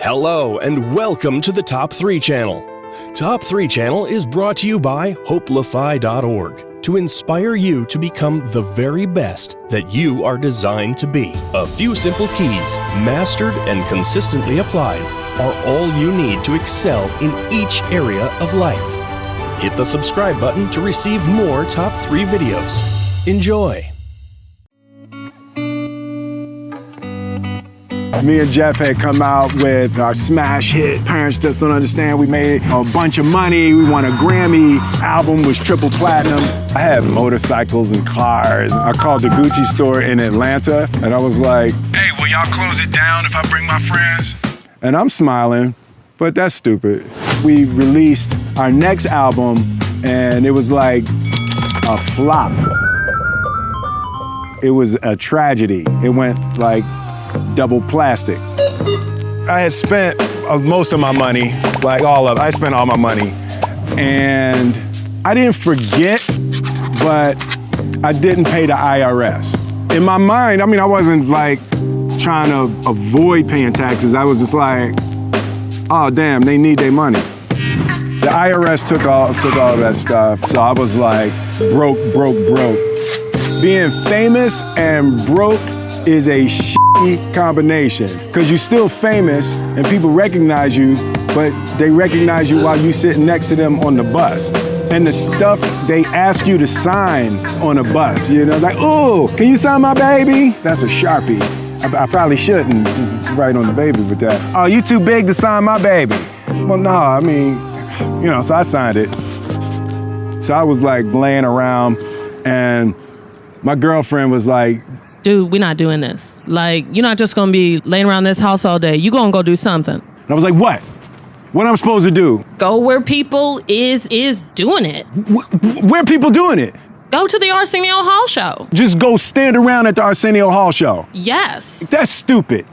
Hello and welcome to the Top 3 Channel. Top 3 Channel is brought to you by hopelify.org to inspire you to become the very best that you are designed to be. A few simple keys, mastered and consistently applied, are all you need to excel in each area of life. Hit the subscribe button to receive more Top 3 videos. Enjoy! Me and Jeff had come out with our smash hit, Parents Just Don't Understand. We made a bunch of money. We won a Grammy. Album was triple platinum. I had motorcycles and cars. I called the Gucci store in Atlanta and I was like, "Hey, will y'all close it down if I bring my friends?" And I'm smiling, but that's stupid. We released our next album and it was like a flop. It was a tragedy. It went like double plastic. I had spent most of my money, like all of it. I spent all my money. And I didn't forget, but I didn't pay the IRS. In my mind, I wasn't like trying to avoid paying taxes. I was just like, oh damn, they need their money. The IRS took all that stuff. So I was like, broke. Being famous and broke is a shitty combination, because you're still famous and people recognize you, but they recognize you while you sitting next to them on the bus. And the stuff they ask you to sign on a bus, like, "Oh, can you sign my baby?" That's a Sharpie. I probably shouldn't just write on the baby with that. "Oh, you too big to sign my baby." Well, no, so I signed it. So I was like laying around and my girlfriend was like, "Dude, we're not doing this. Like, you're not just gonna be laying around this house all day. You're gonna go do something." And I was like, "What? What am I supposed to do?" "Go where people is doing it." Where are people doing it? "Go to the Arsenio Hall show." "Just go stand around at the Arsenio Hall show?" "Yes." That's stupid.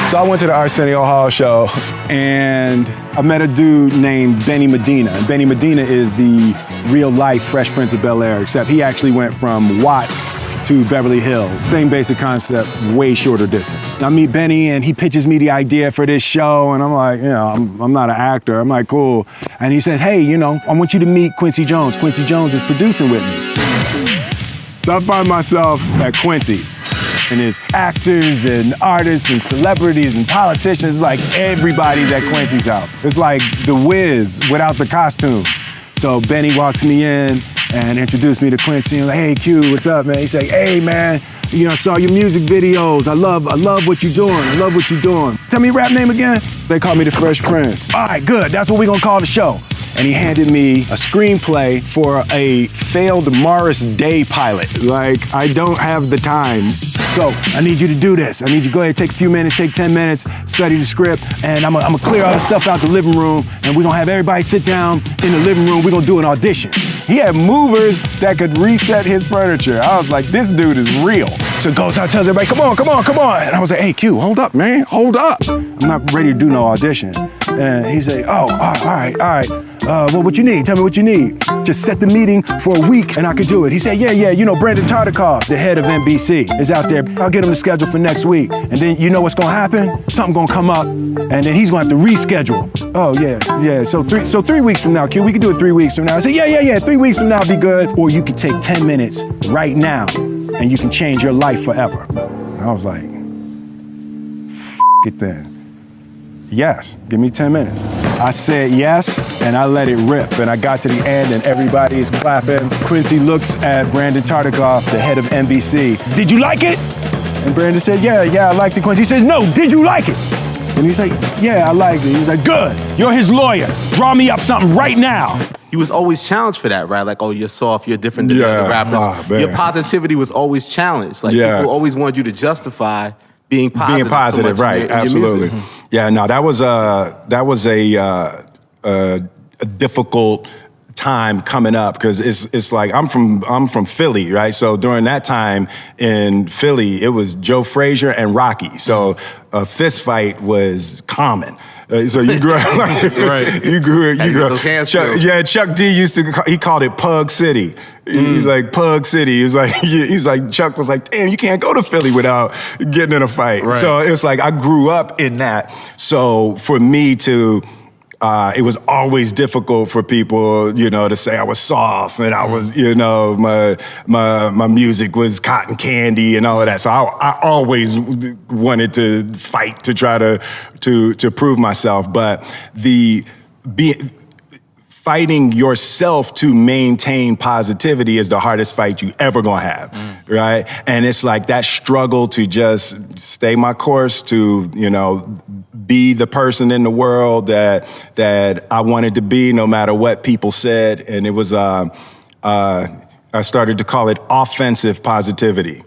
So I went to the Arsenio Hall show and I met a dude named Benny Medina. And Benny Medina is the real life Fresh Prince of Bel-Air, except he actually went from Watts to Beverly Hills. Same basic concept, way shorter distance. I meet Benny and he pitches me the idea for this show and I'm like, I'm not an actor. I'm like, cool. And he says, "Hey, I want you to meet Quincy Jones. Quincy Jones is producing with me." So I find myself at Quincy's. And there's actors and artists and celebrities and politicians. It's like everybody's at Quincy's house. It's like The Wiz without the costumes. So Benny walks me in and introduced me to Quincy. And like, "Hey, Q, what's up, man?" He's like, "Hey, man, I saw your music videos. I love what you're doing. I love what you're doing. Tell me your rap name again." They call me the Fresh Prince. "All right, good. That's what we're gonna call the show." And he handed me a screenplay for a failed Morris Day pilot. Like, I don't have the time. "So I need you to do this. I need you to go ahead, take a few minutes, take 10 minutes, study the script, and I'm gonna clear all the stuff out the living room, and we're gonna have everybody sit down in the living room. We're gonna do an audition." He had movers that could reset his furniture. I was like, this dude is real. So goes out, tells everybody, come on. And I was like, "Hey, Q, hold up, man, hold up. I'm not ready to do no audition." And he said, "Oh, all right. Well, what you need? Tell me what you need. Just set the meeting for a week and I could do it." He said, yeah, Brandon Tartikoff, the head of NBC, is out there. I'll get him the schedule for next week. And then you know what's gonna happen? Something gonna come up and then he's gonna have to reschedule." "Oh, yeah. So 3 weeks from now, Q, we can do it 3 weeks from now." I said, yeah, 3 weeks from now will be good. "Or you could take 10 minutes right now and you can change your life forever." And I was like, it then. Yes, give me 10 minutes. I said yes, and I let it rip. And I got to the end, and everybody is clapping. Quincy looks at Brandon Tartikoff, the head of NBC. "Did you like it?" And Brandon said, yeah, I liked it, Quincy. He says, "No, did you like it?" And he's like, "Yeah, I liked it." He's like, "Good, you're his lawyer. Draw me up something right now." You was always challenged for that, right? Like, "Oh, you're soft, you're different than the other rappers." Your positivity was always challenged. Like, people always wanted you to justify being positive, right? Absolutely. Yeah, no, that was a difficult time coming up, because it's like I'm from Philly, right? So during that time in Philly, it was Joe Frazier and Rocky. So a fist fight was common. So you grew up, right? You grew up. Chuck D he called it Pug City. He's like Pug City. He's like Chuck was like, damn, you can't go to Philly without getting in a fight. Right. So it's like I grew up in that. So for me to it was always difficult for people, to say I was soft and I was, my music was cotton candy and all of that. So I always wanted to fight to try to prove myself. But fighting yourself to maintain positivity is the hardest fight you ever gonna have, right? And it's like that struggle to just stay my course, to, be the person in the world that I wanted to be, no matter what people said. And it was, I started to call it offensive positivity,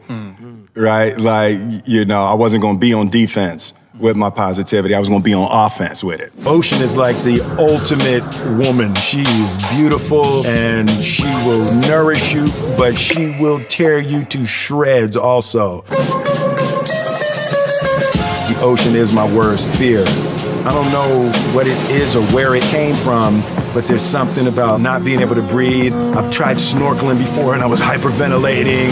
right? Like, I wasn't gonna be on defense with my positivity. I was gonna be on offense with it. Ocean is like the ultimate woman. She is beautiful and she will nourish you, but she will tear you to shreds also. The ocean is my worst fear. I don't know what it is or where it came from, but there's something about not being able to breathe. I've tried snorkeling before and I was hyperventilating.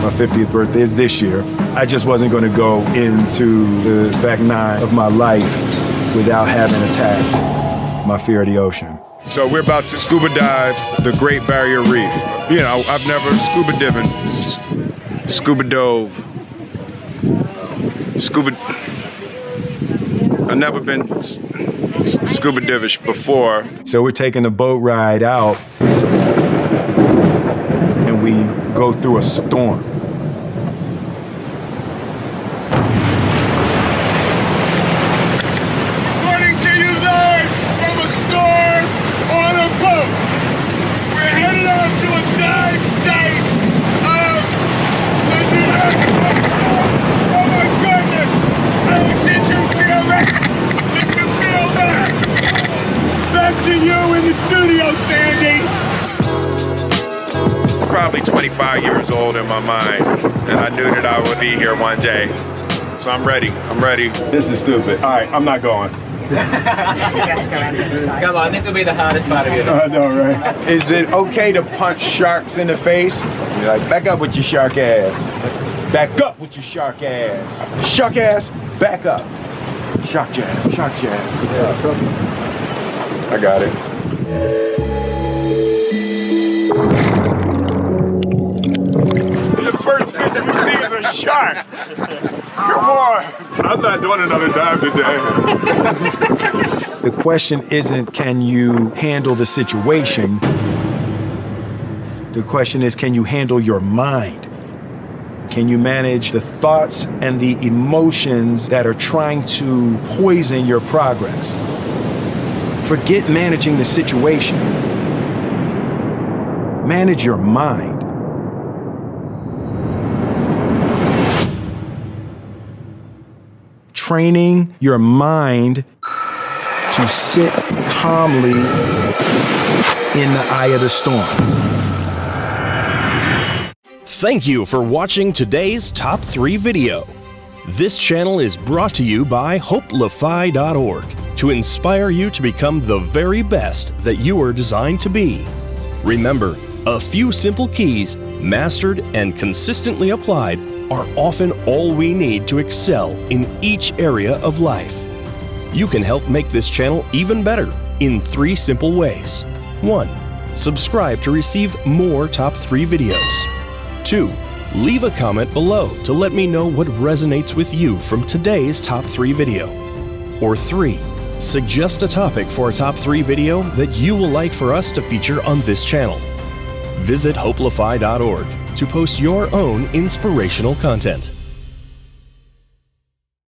My 50th birthday is this year. I just wasn't gonna go into the back nine of my life without having attacked my fear of the ocean. So we're about to scuba dive the Great Barrier Reef. I've never scuba dove. I've never been scuba divish before. So we're taking a boat ride out and we go through a storm. Reporting to you live from a storm on a boat. We're headed out to a dive site. Oh my goodness! How did you feel that? Did you feel that? Back to you in the studio, Sandy. Probably 25 years old in my mind, and I knew that I would be here one day. So I'm ready. This is stupid. All right, I'm not going. Come on, this will be the hardest part of your day. I know, right? Is it okay to punch sharks in the face? You're like, back up with your shark ass. Back up with your shark ass. Shark ass, back up. Shark jab. Yeah. I got it. The first fish we see is a shark. Come on. I'm not doing another dive today. The question isn't, can you handle the situation? The question is, can you handle your mind? Can you manage the thoughts and the emotions that are trying to poison your progress? Forget managing the situation. Manage your mind. Training your mind to sit calmly in the eye of the storm. Thank you for watching today's Top 3 video. This channel is brought to you by hopelify.org to inspire you to become the very best that you are designed to be. Remember, a few simple keys, mastered and consistently applied, are often all we need to excel in each area of life. You can help make this channel even better in 3 simple ways. 1. Subscribe to receive more Top 3 videos. 2. Leave a comment below to let me know what resonates with you from today's Top 3 video. Or 3. Suggest a topic for a Top 3 video that you will like for us to feature on this channel. Visit hopelify.org to post your own inspirational content.